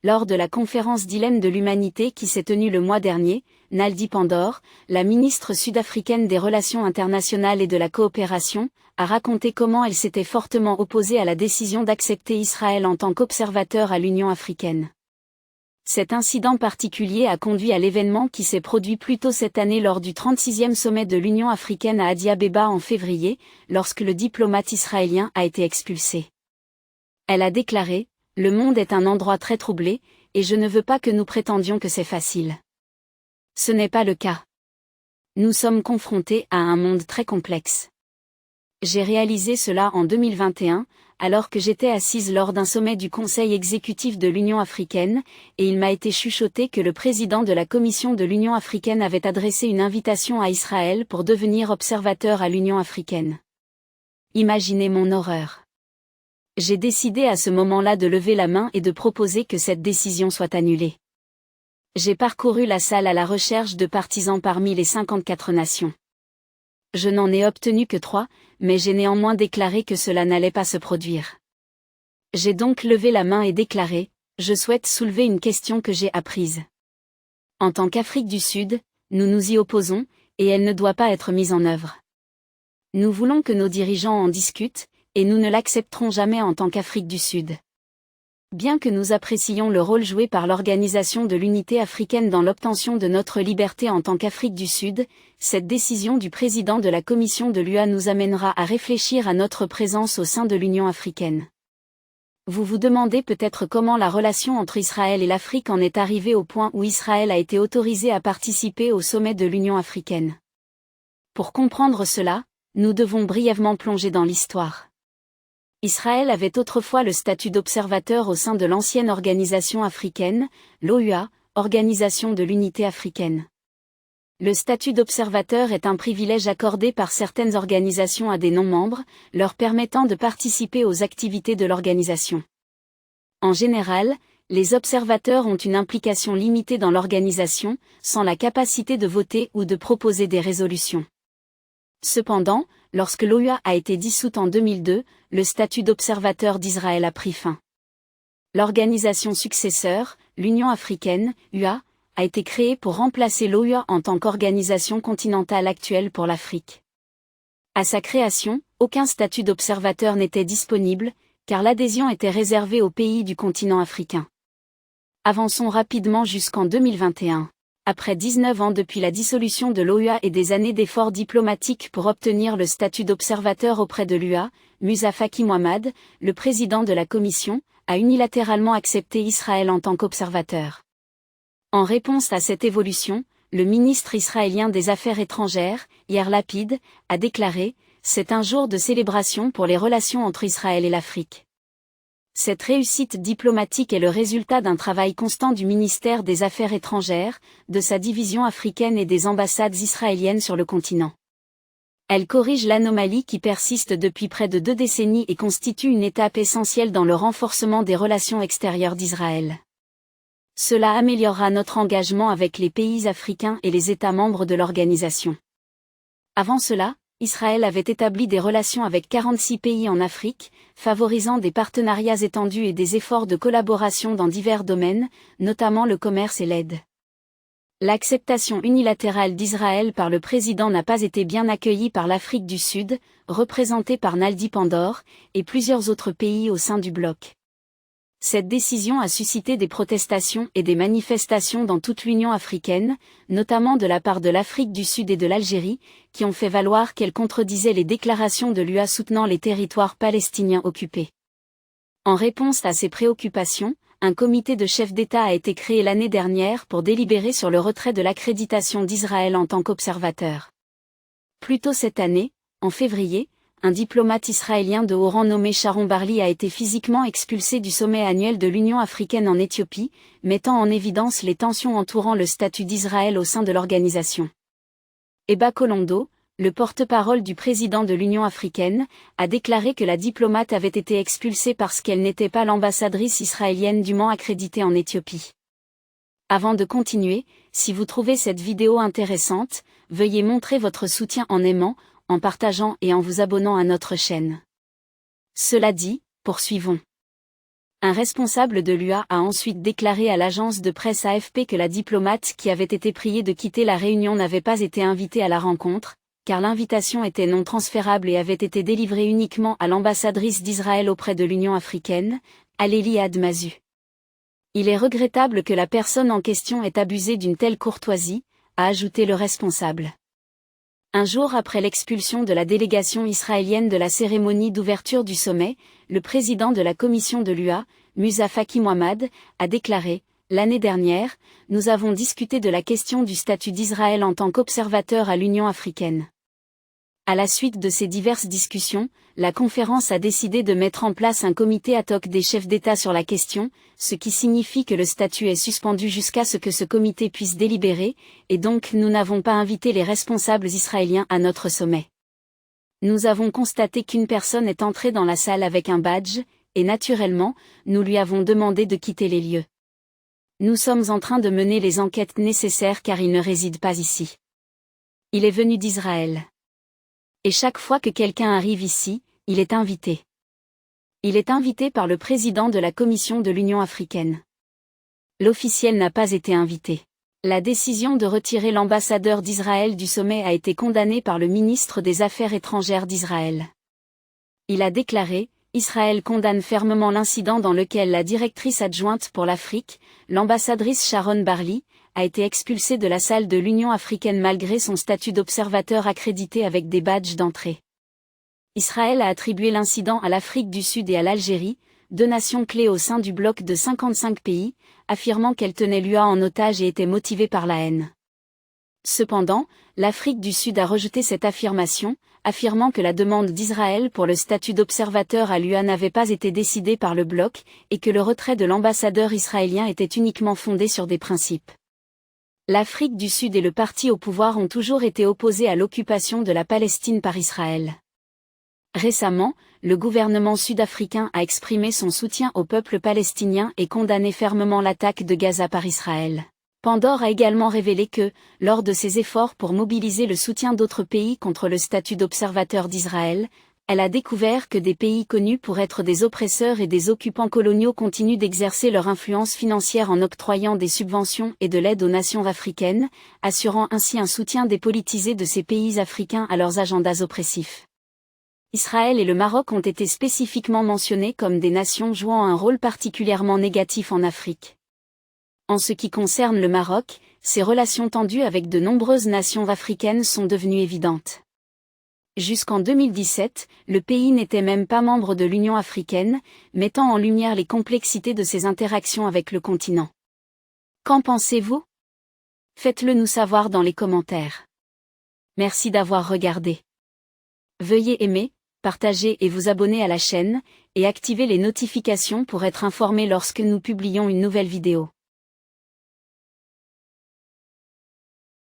Lors de la conférence Dilemme de l'humanité qui s'est tenue le mois dernier, Naldi Pandor, la ministre sud-africaine des Relations internationales et de la coopération, a raconté comment elle s'était fortement opposée à la décision d'accepter Israël en tant qu'observateur à l'Union africaine. Cet incident particulier a conduit à l'événement qui s'est produit plus tôt cette année lors du 36e sommet de l'Union africaine à Addis Abeba en février, lorsque le diplomate israélien a été expulsé. Elle a déclaré: « Le monde est un endroit très troublé, et je ne veux pas que nous prétendions que c'est facile. Ce n'est pas le cas. Nous sommes confrontés à un monde très complexe. J'ai réalisé cela en 2021, alors que j'étais assise lors d'un sommet du Conseil exécutif de l'Union africaine, et il m'a été chuchoté que le président de la Commission de l'Union africaine avait adressé une invitation à Israël pour devenir observateur à l'Union africaine. Imaginez mon horreur. J'ai décidé à ce moment-là de lever la main et de proposer que cette décision soit annulée. J'ai parcouru la salle à la recherche de partisans parmi les 54 nations. Je n'en ai obtenu que 3, mais j'ai néanmoins déclaré que cela n'allait pas se produire. J'ai donc levé la main et déclaré: « Je souhaite soulever une question que j'ai apprise. En tant qu'Afrique du Sud, nous nous y opposons, et elle ne doit pas être mise en œuvre. Nous voulons que nos dirigeants en discutent, et nous ne l'accepterons jamais en tant qu'Afrique du Sud. Bien que nous apprécions le rôle joué par l'Organisation de l'Unité africaine dans l'obtention de notre liberté en tant qu'Afrique du Sud, cette décision du président de la Commission de l'UA nous amènera à réfléchir à notre présence au sein de l'Union africaine. » Vous vous demandez peut-être comment la relation entre Israël et l'Afrique en est arrivée au point où Israël a été autorisé à participer au sommet de l'Union africaine. Pour comprendre cela, nous devons brièvement plonger dans l'histoire. Israël avait autrefois le statut d'observateur au sein de l'ancienne organisation africaine, l'OUA, Organisation de l'Unité africaine. Le statut d'observateur est un privilège accordé par certaines organisations à des non-membres, leur permettant de participer aux activités de l'organisation. En général, les observateurs ont une implication limitée dans l'organisation, sans la capacité de voter ou de proposer des résolutions. Cependant, lorsque l'OUA a été dissoute en 2002, le statut d'observateur d'Israël a pris fin. L'organisation successeur, l'Union africaine, UA, a été créée pour remplacer l'OUA en tant qu'organisation continentale actuelle pour l'Afrique. À sa création, aucun statut d'observateur n'était disponible, car l'adhésion était réservée aux pays du continent africain. Avançons rapidement jusqu'en 2021. Après 19 ans depuis la dissolution de l'OUA et des années d'efforts diplomatiques pour obtenir le statut d'observateur auprès de l'UA, Musa Faki Mohammad, le président de la Commission, a unilatéralement accepté Israël en tant qu'observateur. En réponse à cette évolution, le ministre israélien des Affaires étrangères, Yair Lapid, a déclaré: « C'est un jour de célébration pour les relations entre Israël et l'Afrique. » Cette réussite diplomatique est le résultat d'un travail constant du ministère des Affaires étrangères, de sa division africaine et des ambassades israéliennes sur le continent. Elle corrige l'anomalie qui persiste depuis près de 2 décennies et constitue une étape essentielle dans le renforcement des relations extérieures d'Israël. Cela améliorera notre engagement avec les pays africains et les États membres de l'organisation. Avant cela, Israël avait établi des relations avec 46 pays en Afrique, favorisant des partenariats étendus et des efforts de collaboration dans divers domaines, notamment le commerce et l'aide. L'acceptation unilatérale d'Israël par le président n'a pas été bien accueillie par l'Afrique du Sud, représentée par Naldi Pandor, et plusieurs autres pays au sein du bloc. Cette décision a suscité des protestations et des manifestations dans toute l'Union africaine, notamment de la part de l'Afrique du Sud et de l'Algérie, qui ont fait valoir qu'elle contredisait les déclarations de l'UA soutenant les territoires palestiniens occupés. En réponse à ces préoccupations, un comité de chefs d'État a été créé l'année dernière pour délibérer sur le retrait de l'accréditation d'Israël en tant qu'observateur. Plus tôt cette année, en février, un diplomate israélien de haut rang nommé Sharon Barley a été physiquement expulsé du sommet annuel de l'Union africaine en Éthiopie, mettant en évidence les tensions entourant le statut d'Israël au sein de l'organisation. Eba Kolondo, le porte-parole du président de l'Union africaine, a déclaré que la diplomate avait été expulsée parce qu'elle n'était pas l'ambassadrice israélienne dûment accréditée en Éthiopie. Avant de continuer, si vous trouvez cette vidéo intéressante, veuillez montrer votre soutien en aimant, en partageant et en vous abonnant à notre chaîne. Cela dit, poursuivons. Un responsable de l'UA a ensuite déclaré à l'agence de presse AFP que la diplomate qui avait été priée de quitter la réunion n'avait pas été invitée à la rencontre, car l'invitation était non transférable et avait été délivrée uniquement à l'ambassadrice d'Israël auprès de l'Union africaine, Alélie Admazu. Il est regrettable que la personne en question ait abusé d'une telle courtoisie, a ajouté le responsable. Un jour après l'expulsion de la délégation israélienne de la cérémonie d'ouverture du sommet, le président de la commission de l'UA, Musa Faki Mohammad, a déclaré « L'année dernière, nous avons discuté de la question du statut d'Israël en tant qu'observateur à l'Union africaine. À la suite de ces diverses discussions, la conférence a décidé de mettre en place un comité ad hoc des chefs d'État sur la question, ce qui signifie que le statut est suspendu jusqu'à ce que ce comité puisse délibérer, et donc nous n'avons pas invité les responsables israéliens à notre sommet. Nous avons constaté qu'une personne est entrée dans la salle avec un badge, et naturellement, nous lui avons demandé de quitter les lieux. Nous sommes en train de mener les enquêtes nécessaires car il ne réside pas ici. Il est venu d'Israël. Et chaque fois que quelqu'un arrive ici, il est invité. Il est invité par le président de la Commission de l'Union africaine. L'officiel n'a pas été invité. La décision de retirer l'ambassadeur d'Israël du sommet a été condamnée par le ministre des Affaires étrangères d'Israël. Il a déclaré « Israël condamne fermement l'incident dans lequel la directrice adjointe pour l'Afrique, l'ambassadrice Sharon Barley, a été expulsée de la salle de l'Union africaine malgré son statut d'observateur accrédité avec des badges d'entrée. » Israël a attribué l'incident à l'Afrique du Sud et à l'Algérie, deux nations clés au sein du bloc de 55 pays, affirmant qu'elles tenaient l'UA en otage et étaient motivées par la haine. Cependant, l'Afrique du Sud a rejeté cette affirmation, affirmant que la demande d'Israël pour le statut d'observateur à l'UA n'avait pas été décidée par le bloc, et que le retrait de l'ambassadeur israélien était uniquement fondé sur des principes. L'Afrique du Sud et le parti au pouvoir ont toujours été opposés à l'occupation de la Palestine par Israël. Récemment, le gouvernement sud-africain a exprimé son soutien au peuple palestinien et condamné fermement l'attaque de Gaza par Israël. Pandore a également révélé que, lors de ses efforts pour mobiliser le soutien d'autres pays contre le statut d'observateur d'Israël, elle a découvert que des pays connus pour être des oppresseurs et des occupants coloniaux continuent d'exercer leur influence financière en octroyant des subventions et de l'aide aux nations africaines, assurant ainsi un soutien dépolitisé de ces pays africains à leurs agendas oppressifs. Israël et le Maroc ont été spécifiquement mentionnés comme des nations jouant un rôle particulièrement négatif en Afrique. En ce qui concerne le Maroc, ses relations tendues avec de nombreuses nations africaines sont devenues évidentes. Jusqu'en 2017, le pays n'était même pas membre de l'Union africaine, mettant en lumière les complexités de ses interactions avec le continent. Qu'en pensez-vous? Faites-le nous savoir dans les commentaires. Merci d'avoir regardé. Veuillez aimer, partager et vous abonner à la chaîne, et activer les notifications pour être informé lorsque nous publions une nouvelle vidéo.